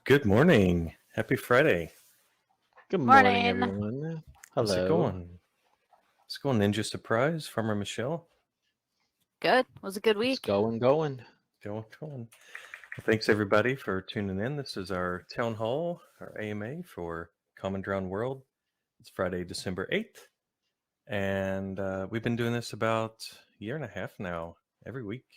Good morning. Happy Friday. Good morning, Morning. everyone. How's it Hello. going? How's it going, Ninja Surprise? Farmer Michelle? Good. Was a good It's week. going. Going. Well, thanks, everybody, for tuning in. This is our town hall, our AMA for Common Drowned World. It's Friday, December 8th. And we've been doing this about a year and a half now, every week.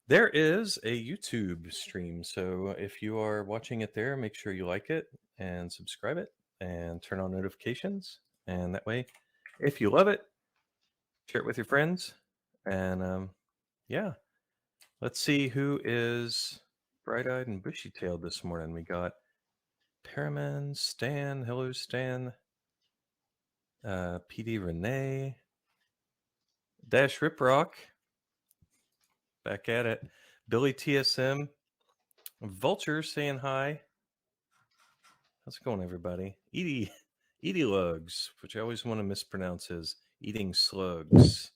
There is a YouTube stream, so if you are watching it there, make sure you like it and subscribe it and turn on notifications. And that way, if you love it, share it with your friends. And yeah, let's see who is bright-eyed and bushy-tailed this morning. We got Paraman, Stan, hello Stan, PD Renee, Dash Riprock, back at it, Billy TSM, Vulture saying hi. How's it going, everybody? Edie Lugs, which I always want to mispronounce as eating slugs.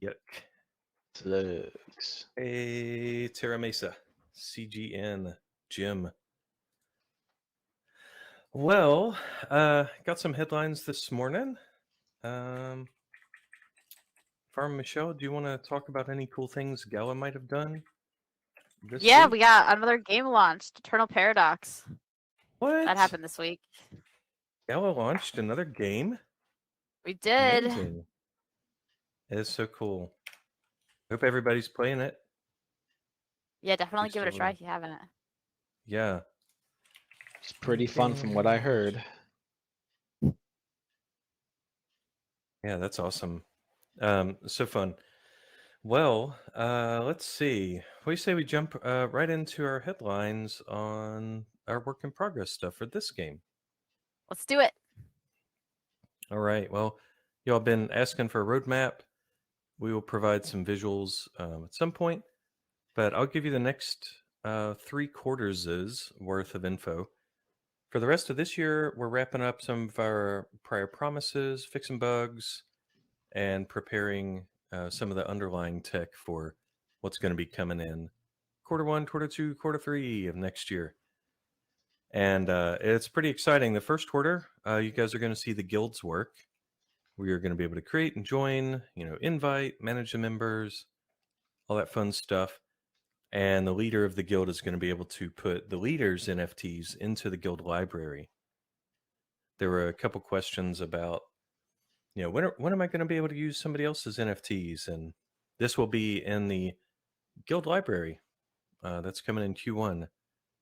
Yuck. Slugs. Hey, Terra Mesa, CGN, Jim. Well, got some headlines this morning. Farm Michelle, do you want to talk about any cool things Gala might have done this Yeah, week? we got another game launched, Eternal Paradox. What? That happened this week. Gala launched another game? We did. Amazing. It is so cool. Hope everybody's playing it. Yeah, definitely You're give it a still try in. if you haven't. Yeah. It's pretty fun from what I heard. Yeah, that's awesome. So fun. Well, let's see. What do you say we jump right into our headlines on our work in progress stuff for this game? Let's do it. All right. Well, y'all been asking for a roadmap. We will provide some visuals at some point, but I'll give you the next 3/4's worth of info. For the rest of this year, we're wrapping up some of our prior promises, fixing bugs, and preparing some of the underlying tech for what's going to be coming in Q1, Q2, Q3 of next year. And it's pretty exciting. The first quarter, you guys are going to see the guild's work. We are going to be able to create and join, invite, manage the members, all that fun stuff. And the leader of the guild is going to be able to put the leader's NFTs into the guild library. There were a couple questions about, when am I going to be able to use somebody else's NFTs? And this will be in the guild library. That's coming in Q1.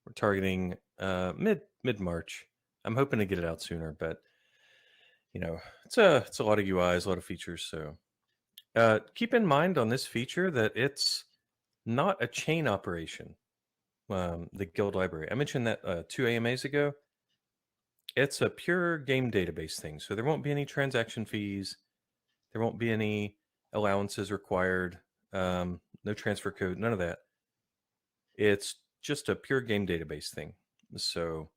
We're targeting mid March. I'm hoping to get it out sooner, but it's a lot of UIs, a lot of features. So keep in mind on this feature that it's not a chain operation. The guild library. I mentioned that 2 AMAs ago. It's a pure game database thing. So there won't be any transaction fees. There won't be any allowances required. No transfer code, none of that. It's just a pure game database thing. So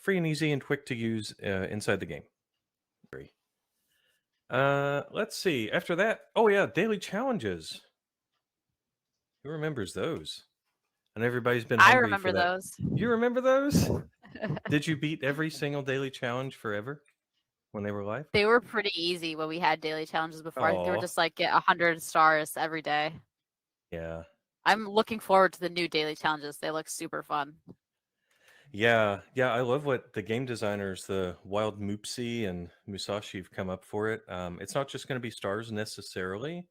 free and easy and quick to use inside the game. Let's see. After that, oh yeah, daily challenges. Who remembers those? And everybody's been I hungry remember for that. those. You remember those? Did you beat every single daily challenge forever when they were live? They were pretty easy when we had daily challenges before. I think they were Aw. just like get 100 stars every day. Yeah. I'm looking forward to the new daily challenges. They look super fun. Yeah, I love what the game designers, the Wild Moopsy and Musashi, have come up for it. It's not just going to be stars necessarily.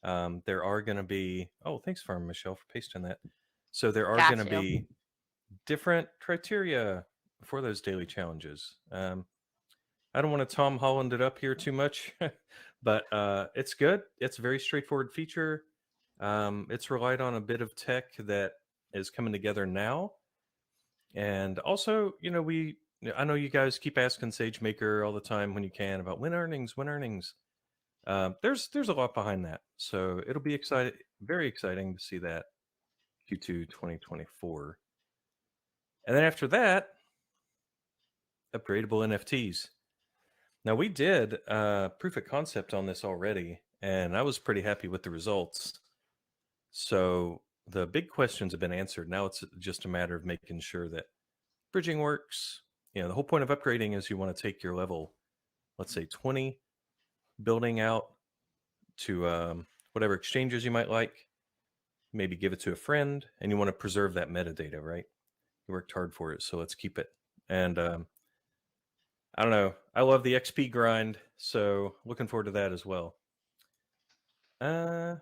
There are going to be. Oh, thanks, Farm Michelle, for pasting that. So there are Got going to you. be different criteria for those daily challenges. I don't want to Tom Holland it up here too much, but it's good. It's a very straightforward feature. It's relied on a bit of tech that is coming together now. And also, I know you guys keep asking SageMaker all the time when you can about win earnings. There's a lot behind that, so it'll be very exciting to see that Q2 2024. And then after that, upgradeable NFTs. Now we did proof of concept on this already, and I was pretty happy with the results. So the big questions have been answered. Now it's just a matter of making sure that bridging works. The whole point of upgrading is you want to take your level, let's say 20, building out to whatever exchanges you might like, maybe give it to a friend, and you want to preserve that metadata, right? You worked hard for it, so let's keep it. And I don't know, I love the XP grind, so looking forward to that as well. And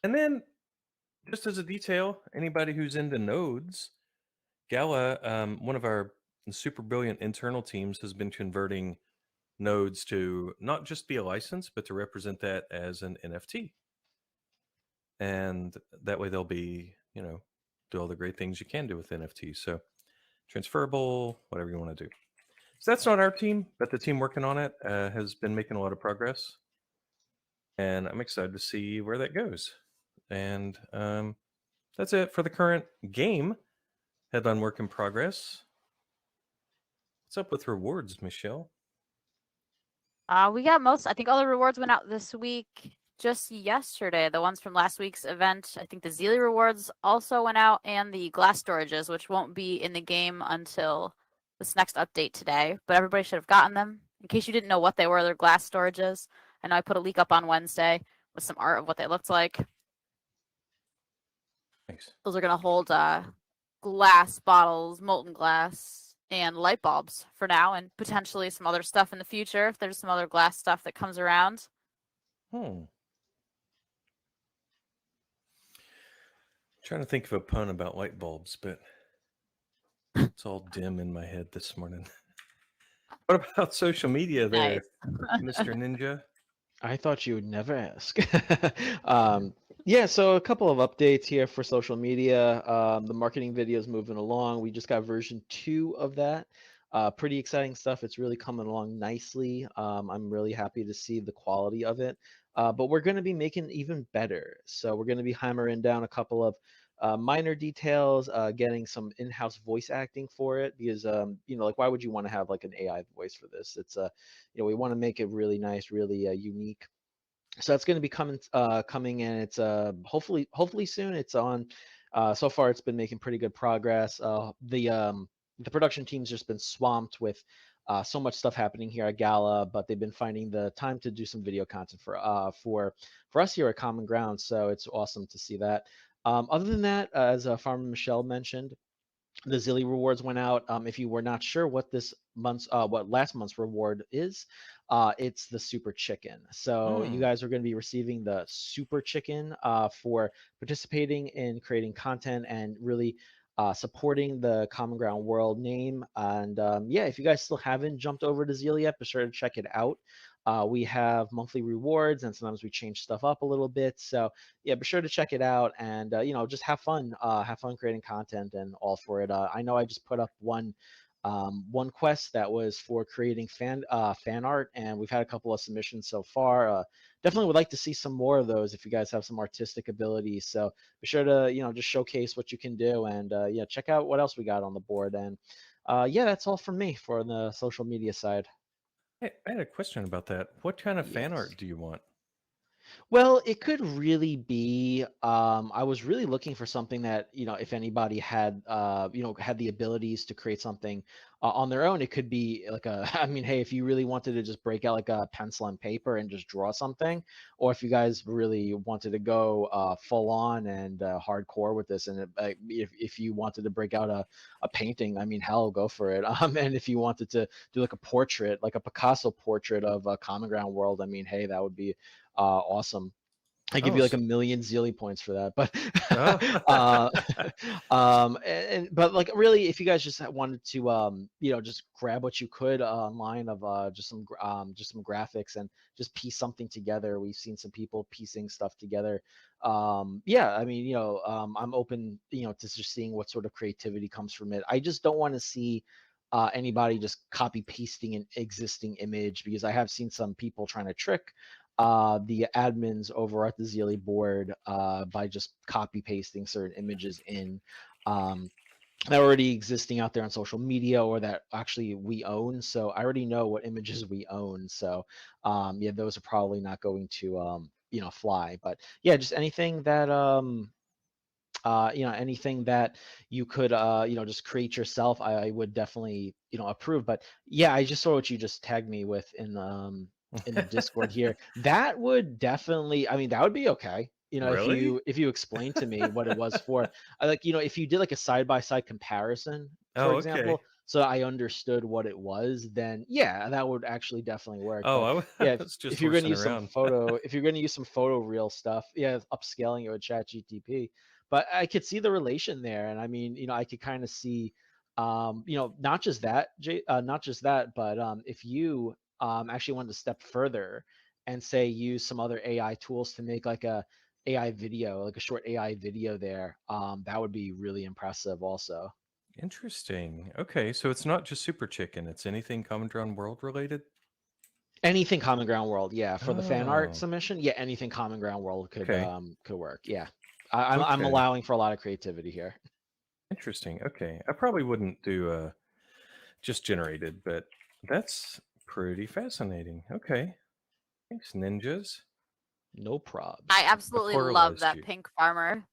then, just as a detail, anybody who's into nodes, Gala, one of our super brilliant internal teams, has been converting nodes to not just be a license, but to represent that as an NFT. And that way they'll be, do all the great things you can do with NFTs. So transferable, whatever you want to do. So that's not our team, but the team working on it has been making a lot of progress. And I'm excited to see where that goes. And that's it for the current game. Headline work in progress. What's up with rewards, Michelle? We got most. I think all the rewards went out this week. Just yesterday, the ones from last week's event. I think the Zealy rewards also went out, and the glass storages, which won't be in the game until this next update today. But everybody should have gotten them. In case you didn't know what they were, they're glass storages. I know I put a leak up on Wednesday with some art of what they looked like. Thanks. Those are going to hold glass bottles, molten glass, and light bulbs for now, and potentially some other stuff in the future if there's some other glass stuff that comes around. Trying to think of a pun about light bulbs, but it's all dim in my head this morning. What about social media there, Mr. Ninja? I thought you would never ask. Yeah, so a couple of updates here for social media. The marketing video is moving along. We just got version 2 of that. Pretty exciting stuff. It's really coming along nicely. I'm really happy to see the quality of it. But we're going to be making it even better. So we're going to be hammering down a couple of minor details, getting some in-house voice acting for it, because like, why would you want to have like an AI voice for this? It's we want to make it really nice, really unique. So that's going to be coming in. It's hopefully soon. It's on. So far, it's been making pretty good progress. The production team's just been swamped with so much stuff happening here at Gala, but they've been finding the time to do some video content for us here at Common Ground. So it's awesome to see that. Other than that, as Farmer Michelle mentioned, the Zilly rewards went out. If you were not sure what what last month's reward is, it's the Super Chicken. So you guys are going to be receiving the Super Chicken for participating in creating content and really supporting the Common Ground World name. And yeah, if you guys still haven't jumped over to Zeal yet, be sure to check it out. We have monthly rewards, and sometimes we change stuff up a little bit. So yeah, be sure to check it out, and just have fun creating content and all for it. I know I just put up one quest that was for creating fan art, and we've had a couple of submissions so far. Definitely would like to see some more of those if you guys have some artistic ability. So be sure to just showcase what you can do, and yeah, check out what else we got on the board. And yeah, that's all from me for the social media side. Hey, I had a question about that. What kind of fan Yes. art do you want? Well, it could really be. I was really looking for something that, if anybody had, had the abilities to create something on their own, it could be like I mean, hey, if you really wanted to just break out like a pencil and paper and just draw something, or if you guys really wanted to go full on and hardcore with this, and if you wanted to break out a painting, I mean, hell, go for it. And if you wanted to do like a portrait, like a Picasso portrait of a Common Ground World, I mean, hey, that would be awesome. I give you like a million Zealy points for that, but but like, really, if you guys just wanted to just grab what you could online of just some graphics and just piece something together. We've seen some people piecing stuff together. Yeah, I mean, I'm open to just seeing what sort of creativity comes from it. I just don't want to see anybody just copy pasting an existing image, because I have seen some people trying to trick the admins over at the Zealy board by just copy pasting certain images in that are already existing out there on social media, or that actually we own. So I already know what images we own. So yeah, those are probably not going to fly. But yeah, just anything that anything that you could just create yourself, I would definitely approve. But yeah, I just saw what you just tagged me with in the Discord here. That would definitely, I mean, that would be okay. If Really? you explained to me what it was for, if you did like a side by side comparison, for Oh, okay. example, so I understood what it was, then yeah, that would actually definitely work. Oh, But I yeah, was if just you're going to horsing use some around. if you're going to use some photo real stuff, yeah, upscaling it with ChatGTP. But I could see the relation there, and I mean, I could kind of see, not just that, not just that, but if you actually wanted to step further and say use some other AI tools to make like a AI video, like a short AI video there, that would be really impressive also. Interesting. Okay, so it's not just Super Chicken, it's anything Common Ground World related? Anything Common Ground World, yeah, for the fan art Oh, submission, yeah, anything Common Ground World okay. could work, yeah. I'm Okay. allowing for a lot of creativity here. Interesting. Okay. I probably wouldn't do just generated, but that's pretty fascinating. Okay. Thanks, ninjas. No probs. I I absolutely love pluralized that you. pink farmer.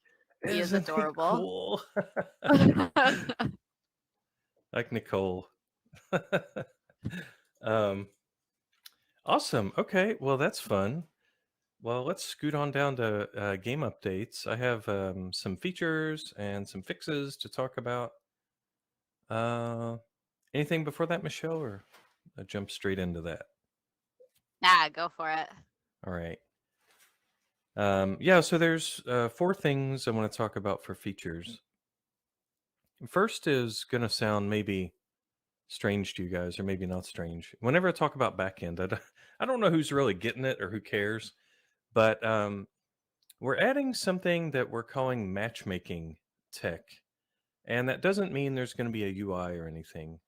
He is Isn't he adorable. cool? Like Nicole. um, awesome. Okay. Well, that's fun. Well, let's scoot on down to game updates. I have some features and some fixes to talk about. Uh, anything before that, Michelle, or I jump straight into that? Go for it. All right. Yeah, so there's 4 things I want to talk about for features. First is going to sound maybe strange to you guys, or maybe not strange. Whenever I talk about backend, I don't know who's really getting it or who cares, but we're adding something that we're calling matchmaking tech. And that doesn't mean there's going to be a UI or anything.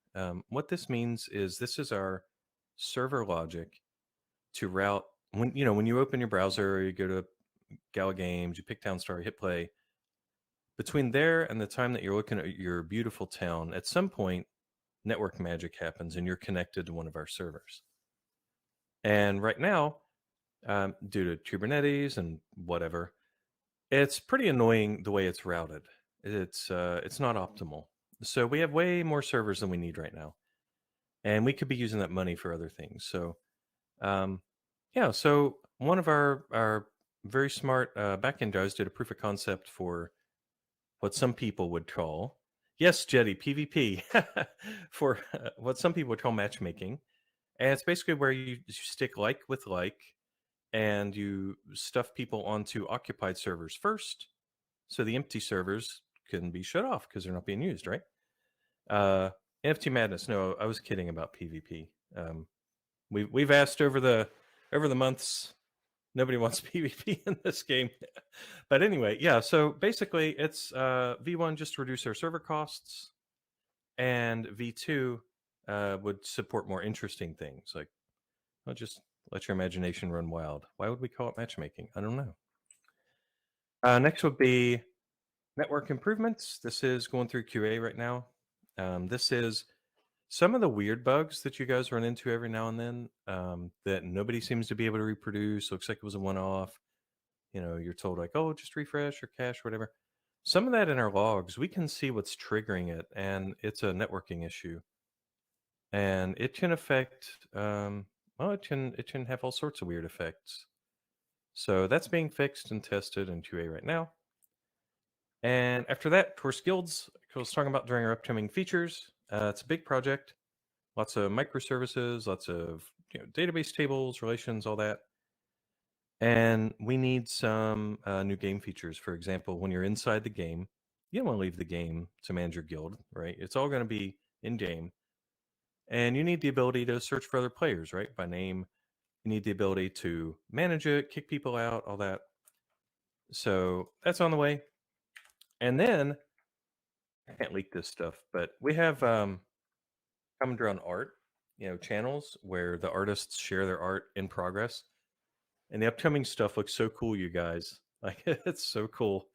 What this means is this is our server logic to route when you open your browser, or you go to Gala Games, you pick Townstar, you hit play. Between there and the time that you're looking at your beautiful town, at some point, network magic happens and you're connected to one of our servers. And right now, due to Kubernetes and whatever, it's pretty annoying the way it's routed. It's not optimal. So we have way more servers than we need right now, and we could be using that money for other things. So, yeah. So one of our very smart backend guys did a proof of concept for what some people would call, yes, Jetty, PvP, for what some people would call matchmaking. And it's basically where you stick like with like, and you stuff people onto occupied servers first, so the empty servers can be shut off because they're not being used, right? NFT madness. No, I was kidding about PvP. We've asked over the months. Nobody wants PvP in this game. But anyway, yeah, so basically it's V1 just to reduce our server costs, and V2 would support more interesting things, like, well, just let your imagination run wild. Why would we call it matchmaking? I don't know. Next would be network improvements. This is going through QA right now. This is some of the weird bugs that you guys run into every now and then, that nobody seems to be able to reproduce. Looks like it was a one-off. You're told like, oh, just refresh or cache, whatever. Some of that in our logs, we can see what's triggering it, and it's a networking issue. And it can affect, well, it can have all sorts of weird effects. So that's being fixed and tested in QA right now. And after that, course guilds, I was talking about during our upcoming features. It's a big project, lots of microservices, lots of database tables, relations, all that. And we need some new game features. For example, when you're inside the game, you don't want to leave the game to manage your guild, right? It's all going to be in game. And you need the ability to search for other players, right? By name. You need the ability to manage it, kick people out, all that. So that's on the way. And then, I can't leak this stuff, but we have Common Ground art, channels where the artists share their art in progress. And the upcoming stuff looks so cool, you guys. Like, it's so cool.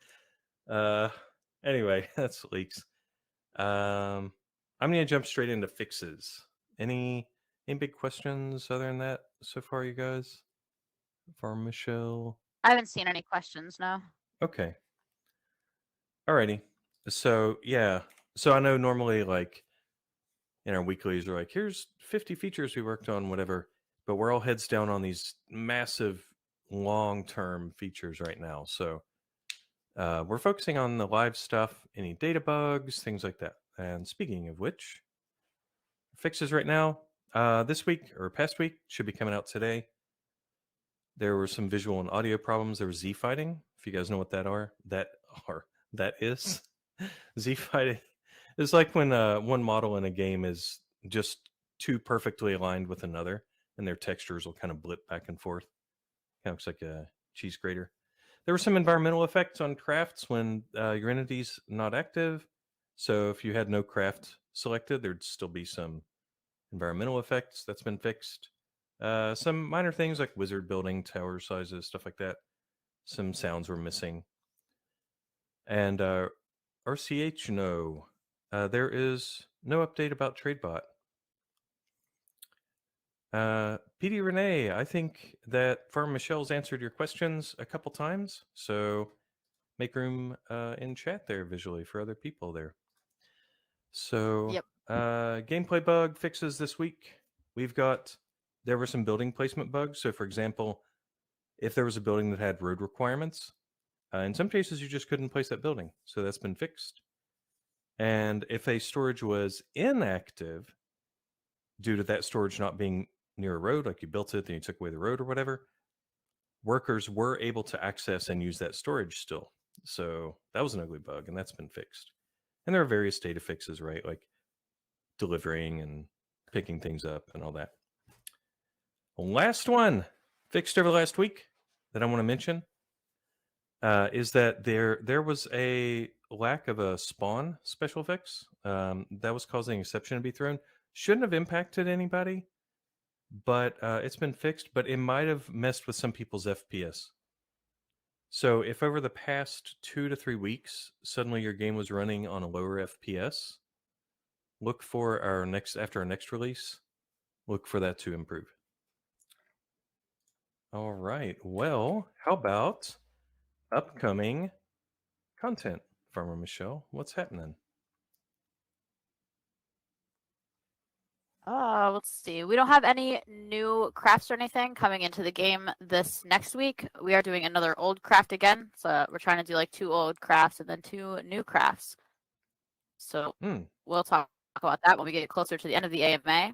Anyway, that's leaks. I'm gonna jump straight into fixes. Any big questions other than that so far, you guys? For Michelle. I haven't seen any questions, no. Okay. Alrighty. So yeah. So I know normally like in our weeklies we're like, here's 50 features we worked on, whatever. But we're all heads down on these massive long-term features right now. So we're focusing on the live stuff, any data bugs, things like that. And speaking of which, fixes right now, this week or past week should be coming out today. There were some visual and audio problems. There was Z fighting. If you guys know what that is. Z fighting is like when one model in a game is just too perfectly aligned with another, and their textures will kind of blip back and forth. Kind of looks like a cheese grater. There were some environmental effects on crafts when your entity's not active. So if you had no craft selected, there'd still be some environmental effects. That's been fixed. Some minor things like wizard building, tower sizes, stuff like that. Some sounds were missing. And RCH, no. There is no update about TradeBot. PD Renee, I think that Farm Michelle's answered your questions a couple times, so make room in chat there visually for other people there. So, Yep. gameplay bug fixes this week. There were some building placement bugs. So, for example, if there was a building that had road requirements, in some cases you just couldn't place that building. So that's been fixed. And if a storage was inactive due to that storage not being near a road, like you built it, then you took away the road or whatever, workers were able to access and use that storage still. So that was an ugly bug, and that's been fixed. And there are various data fixes, right? Like delivering and picking things up and all that. Last one fixed over last week that I want to mention is that there was a lack of a spawn special fix that was causing exception to be thrown. Shouldn't have impacted anybody, but it's been fixed. But it might have messed with some people's FPS. So if over the past 2 to 3 weeks suddenly your game was running on a lower FPS, look for after our next release, look for that to improve. All right. Well, how about upcoming content, Farmer Michelle? What's happening? Let's see. We don't have any new crafts or anything coming into the game this next week. We are doing another old craft again. So we're trying to do like 2 old crafts and then 2 new crafts. So we'll talk about that when we get closer to the end of the AMA.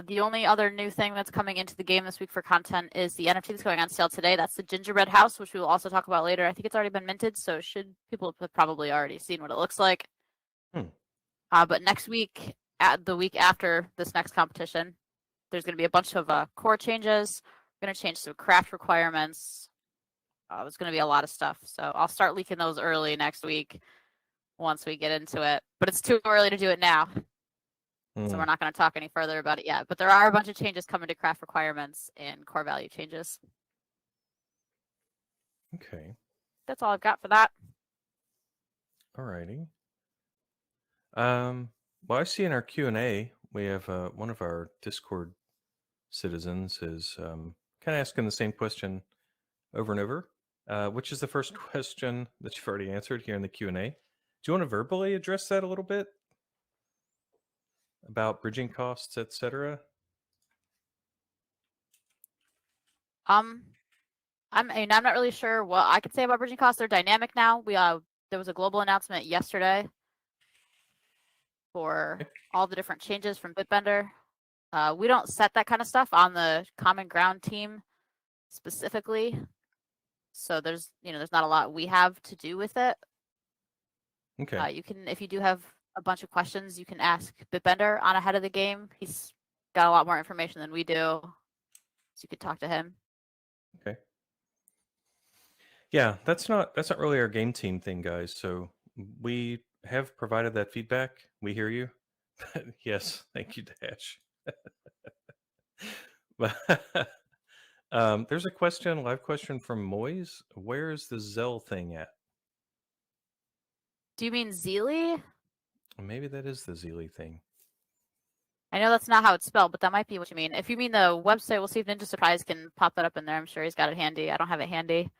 The only other new thing that's coming into the game this week for content is the NFT that's going on sale today. That's the gingerbread house, which we will also talk about later. I think it's already been minted, so people have probably already seen what it looks like. But next week, the week after this next competition, there's going to be a bunch of core changes. We're going to change some craft requirements. There's going to be a lot of stuff. So I'll start leaking those early next week once we get into it. But it's too early to do it now. So we're not going to talk any further about it yet. But there are a bunch of changes coming to craft requirements and core value changes. Okay. That's all I've got for that. All righty. Well, I see in our Q&A, we have one of our Discord citizens is kind of asking the same question over and over, which is the first question that you've already answered here in the Q&A. Do you want to verbally address that a little bit? About bridging costs, etc.? I'm not really sure what I could say about bridging costs. They're dynamic now. There was a global announcement yesterday for all the different changes from Bitbender. We don't set that kind of stuff on the Common Ground team specifically, so there's not a lot we have to do with it. Okay. You can, if you do have a bunch of questions, you can ask Bitbender on ahead of the game. He's got a lot more information than we do, so you could talk to him. Okay. Yeah, that's not really our game team thing, guys. So we have provided that feedback. We hear you. Yes, thank you, Dash. There's a live question from Moise. Where is the Zell thing at? Do you mean Zeely? Maybe that is the Zeely thing. I know that's not how it's spelled, but that might be what you mean. If you mean the website, we'll see if Ninja Surprise can pop that up in there. I'm sure he's got it handy. I don't have it handy.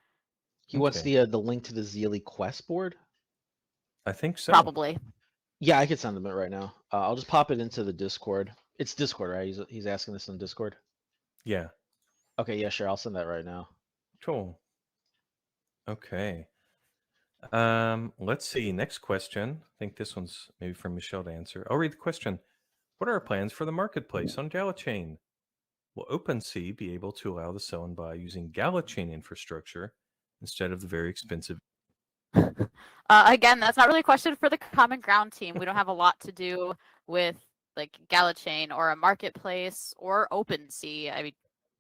He wants the link to the Zeely quest board. I think so. Probably. Yeah, I could send them it right now. I'll just pop it into the Discord. It's Discord, right? He's asking this on Discord. Yeah. Okay, yeah, sure. I'll send that right now. Cool. Okay. Let's see. Next question. I think this one's maybe from Michelle to answer. I'll read the question. What are our plans for the marketplace on Gala Chain? Will OpenSea be able to allow the sell and buy using Gala Chain infrastructure instead of the very expensive? Again, that's not really a question for the Common Ground team. We don't have a lot to do with like Gala Chain or a marketplace or OpenSea. I mean,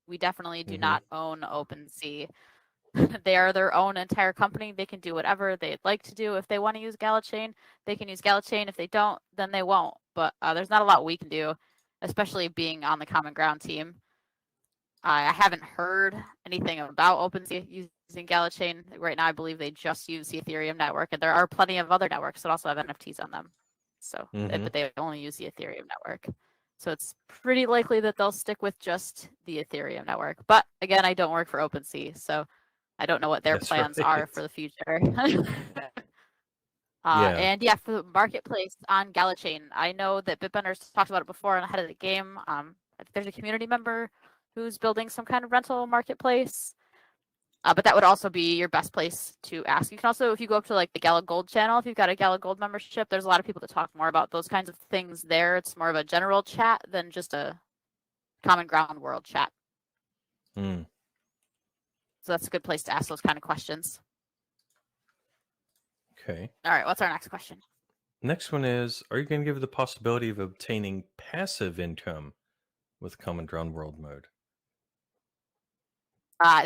we definitely do not own OpenSea. They are their own entire company. They can do whatever they'd like to do. If they want to use Gala Chain, they can use Gala Chain. If they don't, then they won't. But there's not a lot we can do, especially being on the Common Ground team. I haven't heard anything about OpenSea using Gala Chain. Right now, I believe they just use the Ethereum network, and there are plenty of other networks that also have NFTs on them. So, but they only use the Ethereum network. So it's pretty likely that they'll stick with just the Ethereum network. But again, I don't work for OpenSea, so I don't know what their plans are for the future. And yeah, for the marketplace on Gala Chain, I know that Bitbenders talked about it before and ahead of the game. There's a community member who's building some kind of rental marketplace. But that would also be your best place to ask. You can also, if you go up to like the Gala Gold channel, if you've got a Gala Gold membership, there's a lot of people that talk more about those kinds of things there. It's more of a general chat than just a Common Ground world chat. So that's a good place to ask those kind of questions. Okay. All right, what's our next question? Next one is, are you going to give the possibility of obtaining passive income with Common Ground World mode?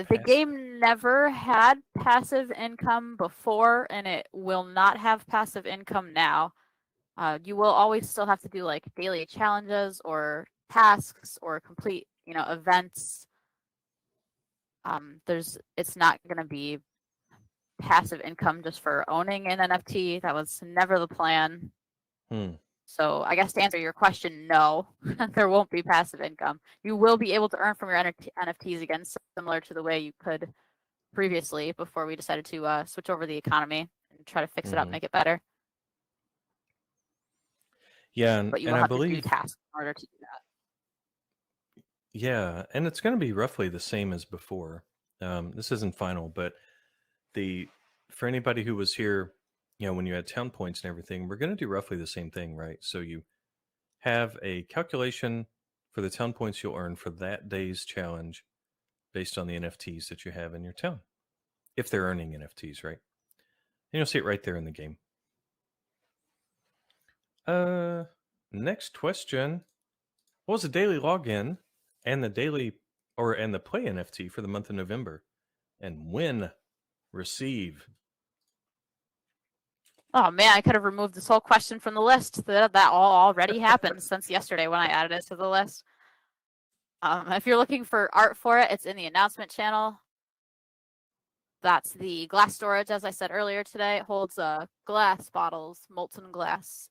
The game never had passive income before, and it will not have passive income now. You will always still have to do like daily challenges or tasks or complete, events. It's not going to be passive income just for owning an NFT. That was never the plan. So I guess to answer your question, no, there won't be passive income. You will be able to earn from your NFTs again, similar to the way you could previously before we decided to switch over the economy and try to fix it up, make it better. Yeah, but you will have to do tasks in order to do that. Yeah, and it's going to be roughly the same as before. This isn't final, but for anybody who was here, when you had town points and everything, we're going to do roughly the same thing, right? So you have a calculation for the town points you'll earn for that day's challenge based on the NFTs that you have in your town, if they're earning NFTs, right? And you'll see it right there in the game. Next question. What was the daily login and the play NFT for the month of November? And when receive? Oh man, I could have removed this whole question from the list. That all already happened since yesterday when I added it to the list. If you're looking for art for it, it's in the announcement channel. That's the glass storage, as I said earlier today. It holds glass bottles, molten glass,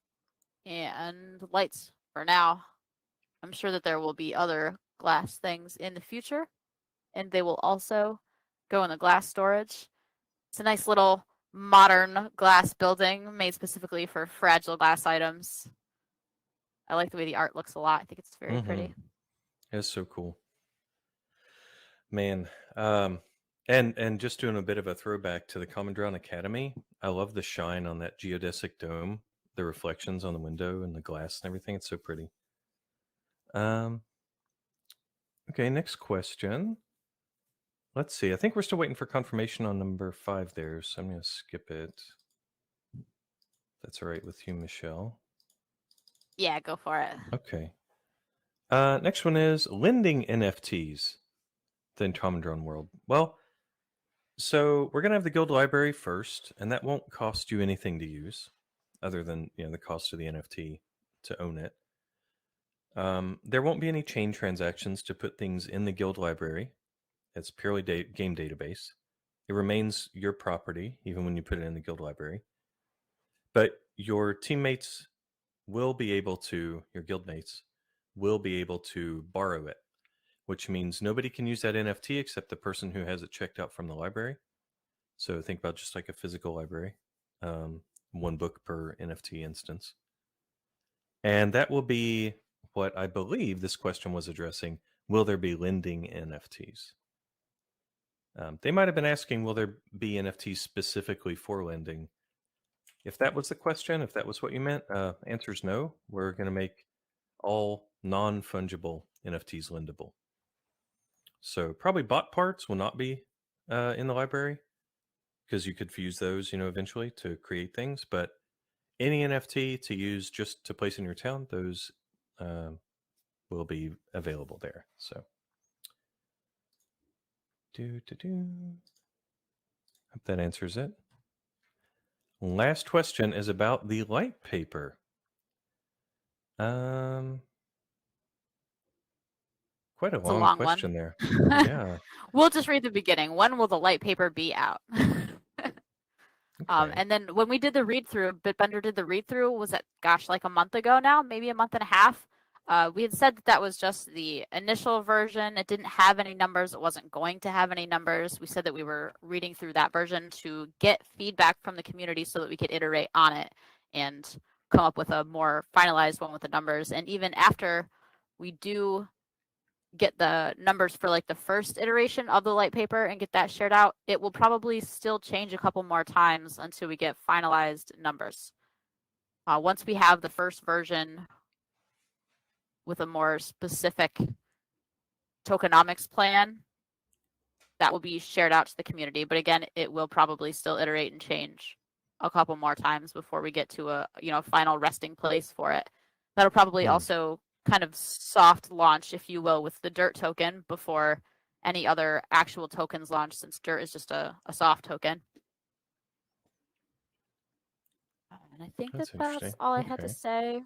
and lights for now. I'm sure that there will be other glass things in the future, and they will also go in the glass storage. It's a nice little modern glass building made specifically for fragile glass items. I like the way the art looks a lot. I think it's very pretty. It's so cool. Man. And just doing a bit of a throwback to the Common Ground Academy, I love the shine on that geodesic dome, the reflections on the window and the glass and everything. It's so pretty. Okay, next question. Let's see. I think we're still waiting for confirmation on number 5 there, so I'm going to skip it. That's all right with you, Michelle. Yeah, go for it. Okay. Next one is lending NFTs in Common Ground World. Well, so we're going to have the guild library first, and that won't cost you anything to use other than the cost of the NFT to own it. There won't be any chain transactions to put things in the guild library. It's purely game database. It remains your property even when you put it in the guild library. But your teammates will be able to, your guildmates will be able to borrow it, which means nobody can use that NFT except the person who has it checked out from the library. So think about just like a physical library. one book per NFT instance. And that will be what I believe this question was addressing. Will there be lending NFTs? They might have been asking, will there be NFTs specifically for lending? If that was the question, if that was what you meant, answer is no. We're going to make all non-fungible NFTs lendable. So probably bot parts will not be in the library because you could fuse those, eventually to create things. But any NFT to use just to place in your town, those will be available there. So, hope that answers it. Last question is about the light paper. Quite a It's a long long question one. there. Yeah. We'll just read the beginning. When will the light paper be out? Okay. And then when we did the read through, Bitbender did the read through, was it, like a month ago now, maybe a month and a half? We had said that was just the initial version. It didn't have any numbers. It wasn't going to have any numbers. We said that we were reading through that version to get feedback from the community so that we could iterate on it and come up with a more finalized one with the numbers. And even after we do get the numbers for like the first iteration of the light paper and get that shared out, it will probably still change a couple more times until we get finalized numbers. Once we have the first version with a more specific tokenomics plan, that will be shared out to the community. But again, it will probably still iterate and change a couple more times before we get to a final resting place for it. That'll probably also kind of soft launch, if you will, with the DIRT token before any other actual tokens launch, since DIRT is just a soft token. And I think that's all I had to say.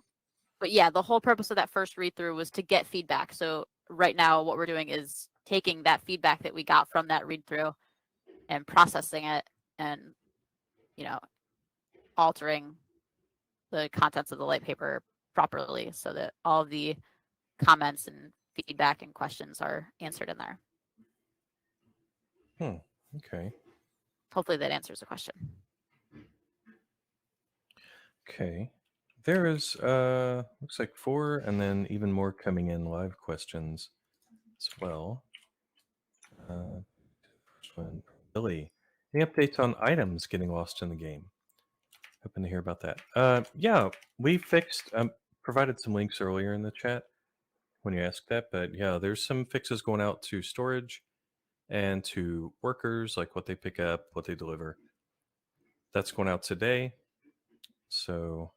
But yeah, the whole purpose of that first read through was to get feedback. So right now what we're doing is taking that feedback that we got from that read through and processing it and, altering the contents of the light paper properly so that all of the comments and feedback and questions are answered in there. Okay. Hopefully that answers the question. Okay. There is looks like 4 and then even more coming in live questions as well. First one, Billy. Any updates on items getting lost in the game? Hoping to hear about that. Yeah, we fixed provided some links earlier in the chat when you asked that, but yeah, there's some fixes going out to storage and to workers, like what they pick up, what they deliver. That's going out today. So,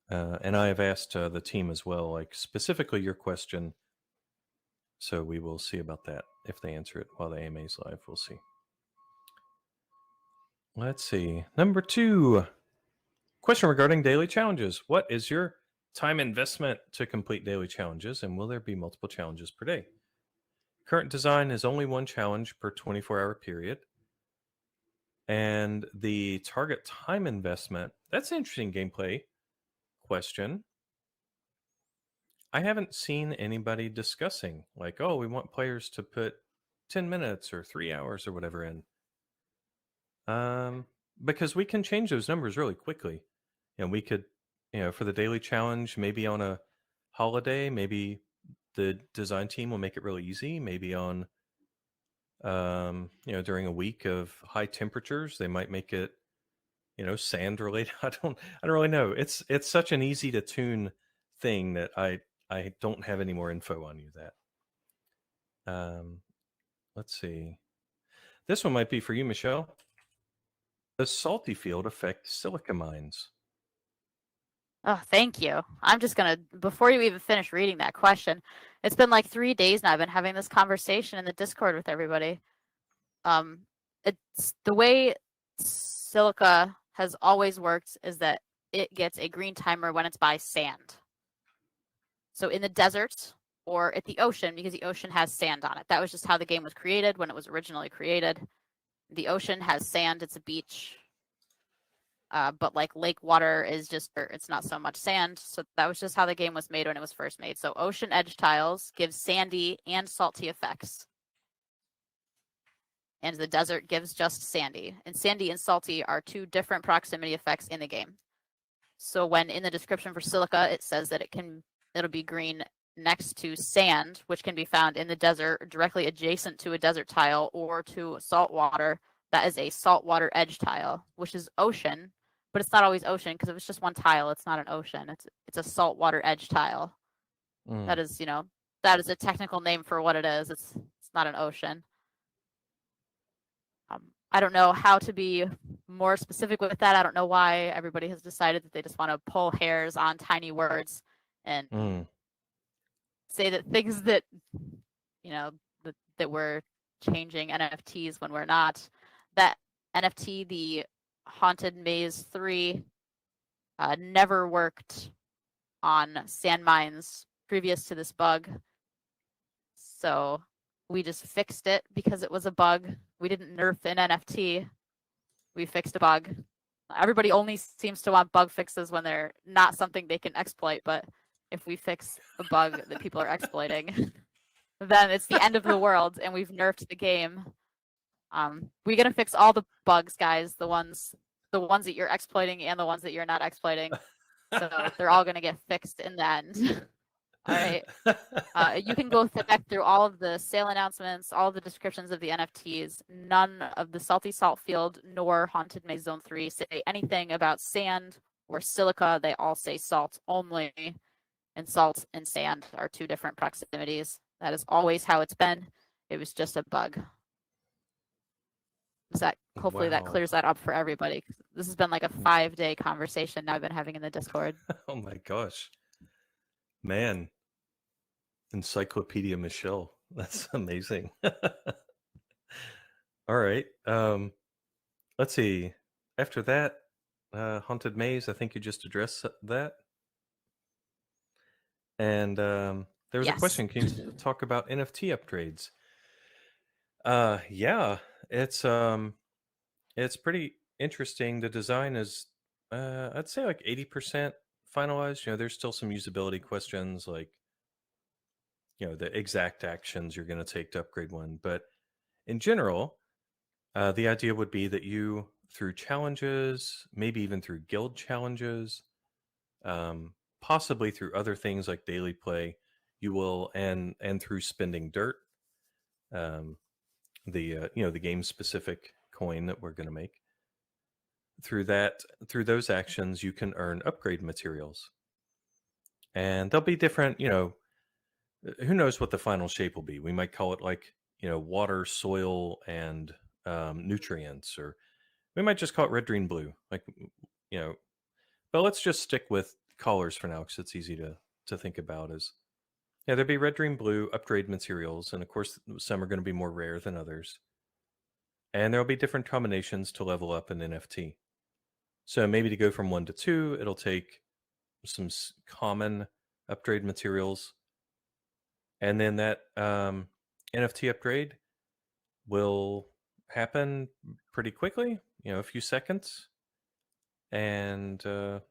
and I have asked the team as well, like specifically your question. So we will see about that if they answer it while the AMA is live. We'll see. Let's see. Number 2, question regarding daily challenges. What is your time investment to complete daily challenges, and will there be multiple challenges per day? Current design is only one challenge per 24-hour period. And the target time investment, that's an interesting gameplay question. I haven't seen anybody discussing like, oh, we want players to put 10 minutes or 3 hours or whatever in. Because we can change those numbers really quickly. And we could, for the daily challenge, maybe on a holiday, maybe the design team will make it really easy. Maybe on, during a week of high temperatures, they might make it, sand related. I don't really know. It's such an easy to tune thing that I don't have any more info on you that. Let's see. This one might be for you, Michelle. Does Salty Field affect silica mines? Oh, thank you. I'm just going to, before you even finish reading that question, it's been like 3 days now I've been having this conversation in the Discord with everybody. It's the way silica has always worked is that it gets a green timer when it's by sand. So in the desert or at the ocean, because the ocean has sand on it. That was just how the game was created when it was originally created. The ocean has sand, it's a beach. But like lake water is just, it's not so much sand. So that was just how the game was made when it was first made. So ocean edge tiles give sandy and salty effects. and the desert gives just sandy. And sandy and salty are two different proximity effects in the game. So when in the description for silica, it says that it'll be green next to sand, which can be found in the desert directly adjacent to a desert tile or to salt water. That is a saltwater edge tile, which is ocean, but it's not always ocean because if it's just one tile, it's not an ocean. It's a saltwater edge tile. That is, that is a technical name for what it is. It's not an ocean. I don't know how to be more specific with that. I don't know why everybody has decided that they just want to pull hairs on tiny words and say that things that, that we're changing NFTs when we're not. That NFT, the Haunted Maze 3, never worked on sand mines previous to this bug. So we just fixed it because it was a bug. We didn't nerf an NFT. We fixed a bug. Everybody only seems to want bug fixes when they're not something they can exploit, but if we fix a bug that people are exploiting, then it's the end of the world and we've nerfed the game. We're gonna fix all the bugs, guys, the ones that you're exploiting and the ones that you're not exploiting. So they're all gonna get fixed in the end. All right. You can go back through all of the sale announcements, all of the descriptions of the NFTs. None of the Salty Salt Field nor Haunted Maze Zone 3 say anything about sand or silica. They all say salt only. And salt and sand are two different proximities. That is always how it's been. It was just a bug. Hopefully that clears that up for everybody. This has been like a 5-day conversation now I've been having in the Discord. Oh my gosh. Man. Encyclopedia Michelle. That's amazing. All right. Let's see. After that, Haunted Maze, I think you just addressed that. And there was a question. Can you talk about NFT upgrades? Yeah, it's pretty interesting. The design is, I'd say like 80% finalized. There's still some usability questions like, the exact actions you're going to take to upgrade one. But in general, the idea would be that you, through challenges, maybe even through guild challenges, possibly through other things like daily play, you will, and through spending dirt, the game specific coin that we're going to make. Through those actions, you can earn upgrade materials, and they'll be different. Who knows what the final shape will be? We might call it like water, soil, and nutrients, or we might just call it red, green, blue. Like but let's just stick with colors for now because it's easy to think about. There'd be red, green, blue upgrade materials, and of course some are going to be more rare than others, and there'll be different combinations to level up an NFT. So maybe to go from 1 to 2, it'll take some common upgrade materials, and then that NFT upgrade will happen pretty quickly, a few seconds. And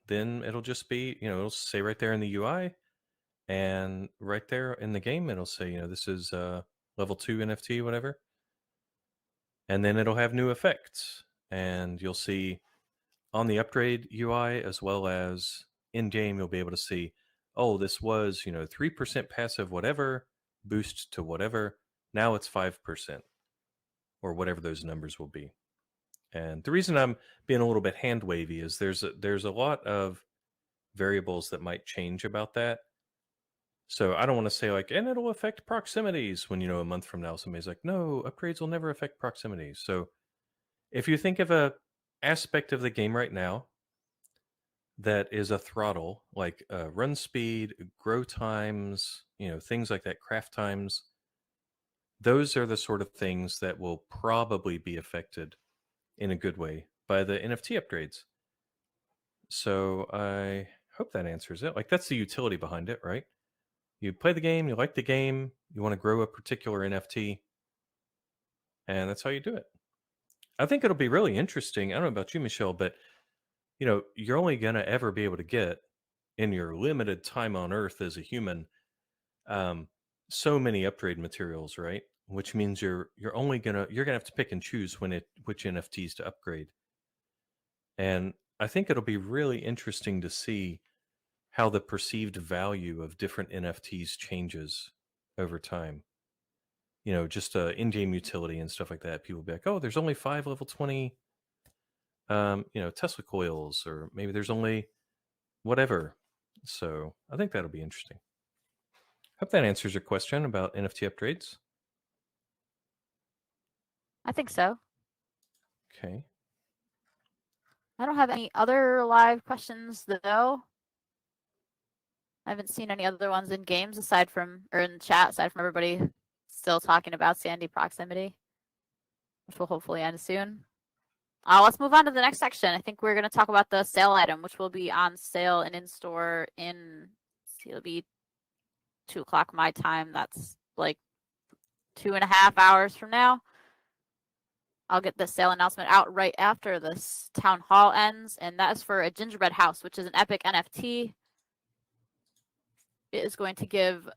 then it'll just be, it'll say right there in the UI, and right there in the game, it'll say, this is level 2 NFT, whatever. And then it'll have new effects. And you'll see on the upgrade UI as well as in-game, you'll be able to see, oh, this was, 3% passive whatever, boost to whatever. Now it's 5%, or whatever those numbers will be. And the reason I'm being a little bit hand wavy is there's a lot of variables that might change about that. So I don't want to say like, and it'll affect proximities when, a month from now, somebody's like, no, upgrades will never affect proximities. So if you think of a aspect of the game right now that is a throttle, like run speed, grow times, things like that, craft times, those are the sort of things that will probably be affected in a good way by the NFT upgrades. So I hope that answers it. Like, that's the utility behind it, right? You play the game, you like the game, you want to grow a particular NFT, and that's how you do it. I think it'll be really interesting. I don't know about you, Michelle, but you're only going to ever be able to get, in your limited time on Earth as a human, so many upgrade materials, right? which means you're gonna have to pick and choose which NFTs to upgrade. And I think it'll be really interesting to see how the perceived value of different NFTs changes over time. Just in-game utility and stuff like that. People will be like, "Oh, there's only 5 level 20, Tesla coils, or maybe there's only whatever." So I think that'll be interesting. Hope that answers your question about NFT upgrades. I think so. Okay. I don't have any other live questions though. I haven't seen any other ones in games or in chat aside from everybody still talking about Sandy proximity, which will hopefully end soon. Let's move on to the next section. I think we're going to talk about the sale item, which will be on sale and in store it'll be 2 o'clock my time. That's like 2.5 hours from now. I'll get the sale announcement out right after this town hall ends, and that is for a gingerbread house, which is an epic NFT. It is going to give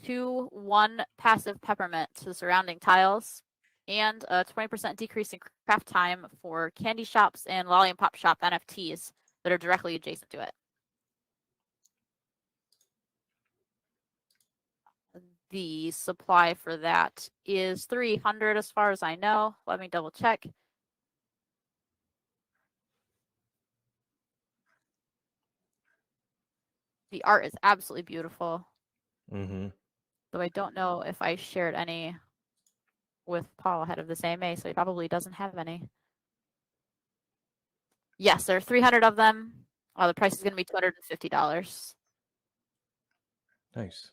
1 passive peppermint to the surrounding tiles and a 20% decrease in craft time for candy shops and lollipop shop NFTs that are directly adjacent to it. The supply for that is 300 as far as I know. Let me double check. The art is absolutely beautiful. Mm-hmm. Though I don't know if I shared any with Paul ahead of this AMA, so he probably doesn't have any. Yes, there are 300 of them. The price is going to be $250. Nice.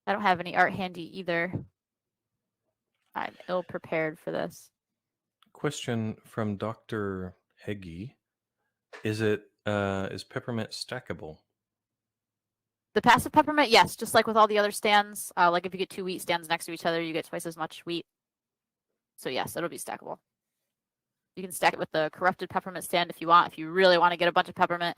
I don't have any art handy either. I'm ill prepared for this. Question from Dr. Heggie. Is peppermint stackable? The passive peppermint, yes, just like with all the other stands. Like if you get 2 wheat stands next to each other, you get twice as much wheat. So yes, it'll be stackable. You can stack it with the corrupted peppermint stand if you want, if you really want to get a bunch of peppermint.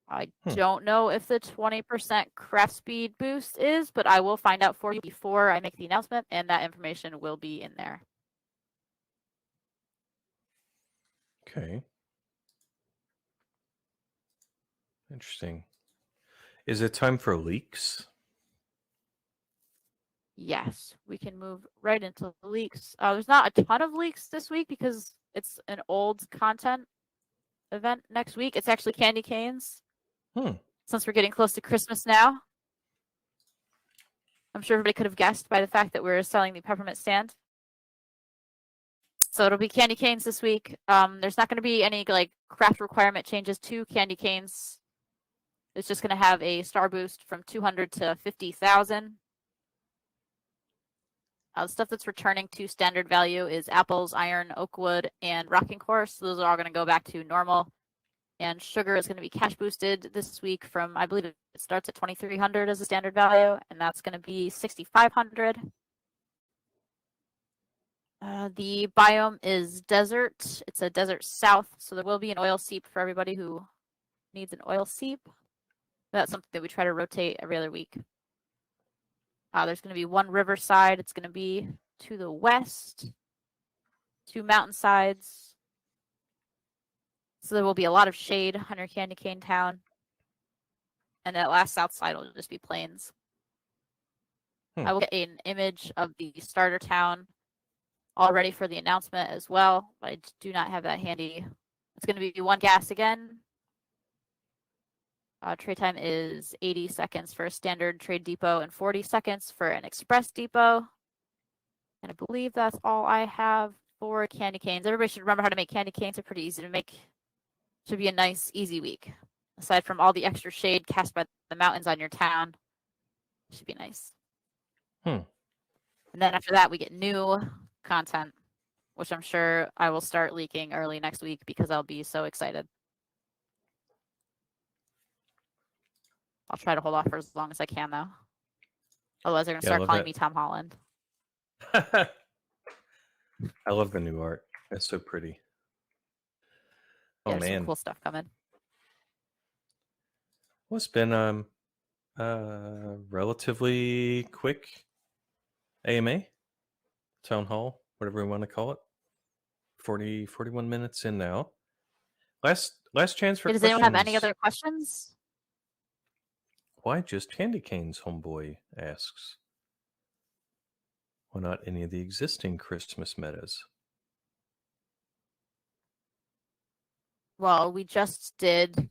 I don't know if the 20% craft speed boost is, but I will find out for you before I make the announcement, and that information will be in there. Okay. Interesting. Is it time for leaks? Yes, we can move right into the leaks. There's not a ton of leaks this week because it's an old content event next week. It's actually candy canes. Since we're getting close to Christmas now. I'm sure everybody could have guessed by the fact that we're selling the peppermint stand. So it'll be candy canes this week. There's not going to be any like craft requirement changes to candy canes. It's just going to have a star boost from 200 to 50,000. The stuff that's returning to standard value is apples, iron, oak wood, and rocking horse. So those are all going to go back to normal. And sugar is going to be cash boosted this week from, I believe it starts at 2,300 as a standard value, and that's going to be 6,500. The biome is desert. It's a desert south, so there will be an oil seep for everybody who needs an oil seep. That's something that we try to rotate every other week. There's going to be 1 riverside. It's going to be to the west, 2 mountainsides. So there will be a lot of shade on your candy cane town. And that last south side will just be plains. I will get an image of the starter town all ready for the announcement as well, but I do not have that handy. It's going to be 1 gas again. Trade time is 80 seconds for a standard trade depot and 40 seconds for an express depot. And I believe that's all I have for candy canes. Everybody should remember how to make candy canes. They're pretty easy to make. Should be a nice, easy week. Aside from all the extra shade cast by the mountains on your town, should be nice. And then after that, we get new content, which I'm sure I will start leaking early next week because I'll be so excited. I'll try to hold off for as long as I can, though. Otherwise, they're going to start calling me Tom Holland. I love the new art. It's so pretty. Yeah, man, some cool stuff coming. Well, it's been relatively quick AMA, town hall, whatever we want to call it. 41 minutes in now. Last chance for Does questions. anyone have any other questions? Why just candy canes, homeboy asks. Why not any of the existing Christmas metas? Well, we just did.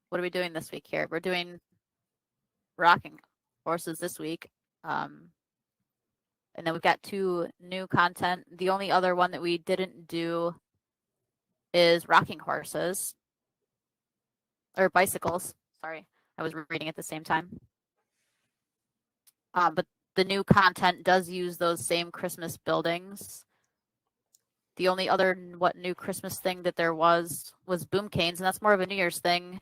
What are we doing this week here? We're doing rocking horses this week. And then we've got 2 new content. The only other one that we didn't do is rocking horses. Or bicycles. Sorry, I was reading at the same time. But the new content does use those same Christmas buildings. The only other new Christmas thing that there was boom canes, and that's more of a New Year's thing,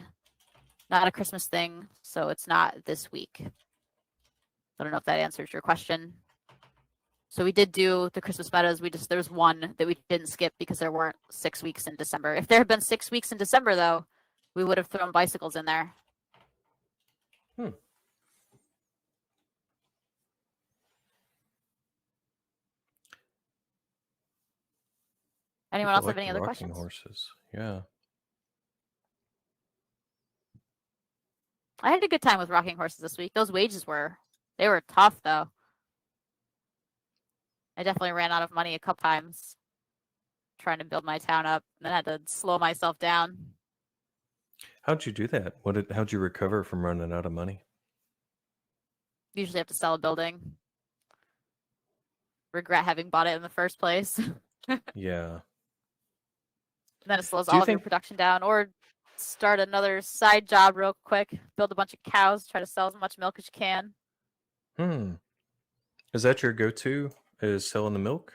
not a Christmas thing, so it's not this week. I don't know if that answers your question. So we did do the Christmas metas. There's one that we didn't skip because there weren't 6 weeks in December. If there had been 6 weeks in December, though, we would have thrown bicycles in there. Anyone else have any other questions? Horses, yeah. I had a good time with rocking horses this week. Those wages were tough, though. I definitely ran out of money a couple times trying to build my town up, and then had to slow myself down. How'd you do that? How'd you recover from running out of money? Usually have to sell a building. Regret having bought it in the first place. Yeah. And then it slows all of your production down, or start another side job real quick, build a bunch of cows, try to sell as much milk as you can. Is that your go-to, is selling the milk?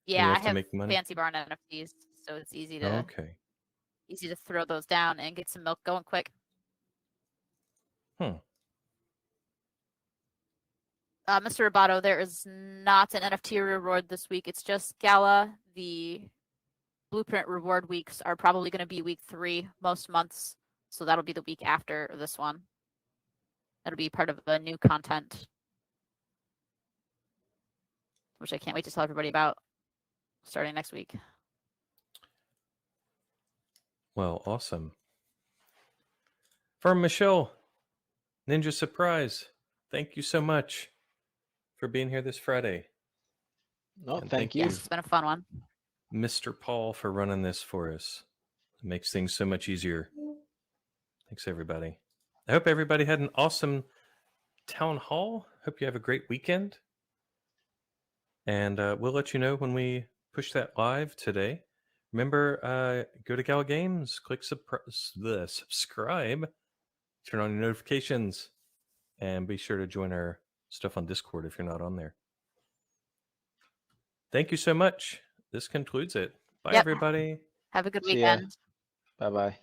Yeah, I have fancy barn NFTs, so it's easy to throw those down and get some milk going quick. Mr. Roboto, there is not an NFT reward this week. It's just Gala. The Blueprint reward weeks are probably going to be week 3 most months, so that'll be the week after this one. That'll be part of the new content, which I can't wait to tell everybody about starting next week. Well, awesome. From Michelle, Ninja Surprise, thank you so much for being here this Friday. No, thank you. Yes, it's been a fun one. Mr. Paul for running this for us. It makes things so much easier. Thanks, everybody. I hope everybody had an awesome town hall. Hope you have a great weekend. And we'll let you know when we push that live today. Remember, go to Gala Games, click subscribe, turn on your notifications, and be sure to join our stuff on Discord if you're not on there. Thank you so much. This concludes it. Bye, everybody. Have a good weekend. Bye-bye.